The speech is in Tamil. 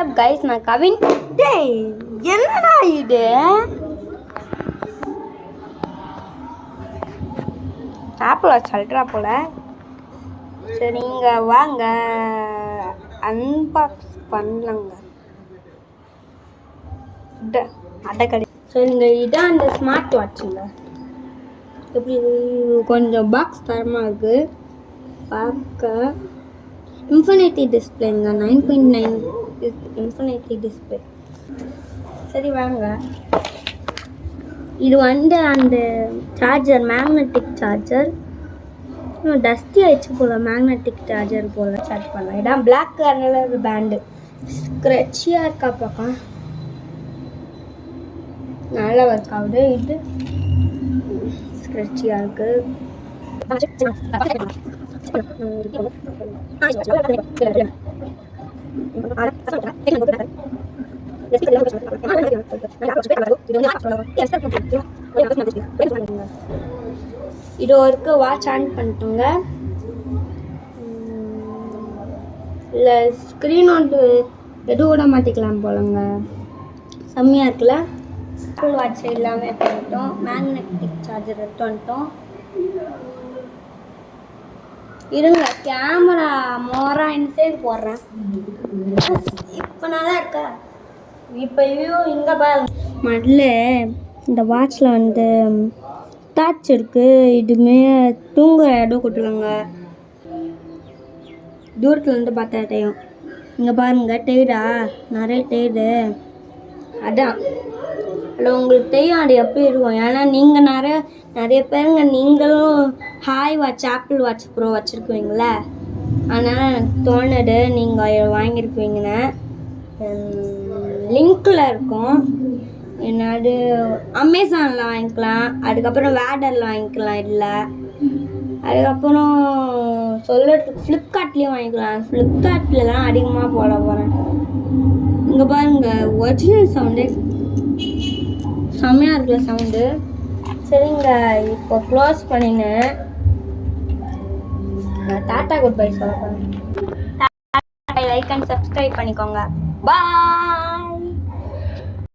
வாட்ஸ்அப் கைஸ், நான் கவின். டேய் என்னடா இது? ஆப்பிள் வாட்ச் அல்ட்ரா போல. சரி இங்க வாங்க அன்பாக்ஸ் பண்ணலாங்க. அடக்கடி. சரிங்க, இதான் அந்த ஸ்மார்ட் வாட்சுங்க. எப்படி கொஞ்சம் பாக்ஸ் தரமாக இருக்குது பார்க்க. இன்ஃபினிட்டி டிஸ்பிளேங்க, 9.9 இன்ஃபினிட்டி டிஸ்பிளே. சரி வாங்க. இது வந்து அந்த சார்ஜர், மேக்னெட்டிக் சார்ஜர். டஸ்டி ஆயிடுச்சு போல், மேக்னெட்டிக் சார்ஜர் போல். சார்ஜ் பண்ணலாம். இதான் பிளாக் கலர் பேண்டு. ஸ்க்ரெட்சியாக இருக்கா பார்க்கலாம். நல்லா ஒர்க் ஆகுது. இது ஸ்க்ரெட்சியாக இருக்குது. இது ஒர்க்கு. Watch on பண்ணிட்டோங்க. இல்லை ஸ்க்ரீன் ஒன்று எதுவும் கூட மாற்றிக்கலாம் போலங்க. செம்மையாக இருக்குல்ல. ஆப்பிள் வாட்ச் எல்லாமே பண்ணிட்டோம். மேக்னெட்டிக் சார்ஜர் எடுத்து வந்துட்டோம். இருங்க, கேமரா மோரா இன்சைட் போடுறேன். இப்போ நல்லா இருக்கா? இப்போ இங்கே பாருங்க. முதல்ல இந்த வாட்சில் வந்து டார்ச் இருக்குது. இதுமே தூங்குற இடம் கொடுத்துருங்க. தூரத்துலேருந்து பார்த்தா தெரியும். இங்கே பாருங்க, டெய்டா நிறைய டெய்டு. அதான் அதில் உங்களுக்கு தெரியும் அது எப்படி இருக்கும். ஏன்னா நீங்கள் நிறைய பேருங்க நீங்களும் hi watch, Apple Watch pro வச்சுருக்குவீங்களே. அதனால் எனக்கு தோணுது நீங்கள் வாங்கியிருப்பீங்கன்னு. லிங்க்கில் இருக்கும். என்னது அமேசானில் வாங்கிக்கலாம், அதுக்கப்புறம் வேடரில் வாங்கிக்கலாம். இல்லை அதுக்கப்புறம் சொல்கிறதுக்கு ஃப்ளிப்கார்ட்லேயும் வாங்கிக்கலாம். ஃப்ளிப்கார்ட்டில் தான் அதிகமாக போட போகிறேன். இங்கே பாருங்க, ஒரிஜினல் சவுண்டே செம்மையாக இருக்குல்ல சவுண்டு. சரிங்க, இப்போ க்ளோஸ் பண்ணின்னு டாட்டா குட் பை சொல்ல போகிறேன். லைக் அண்ட் சப்ஸ்கிரைப் பண்ணிக்கோங்க. பாய்.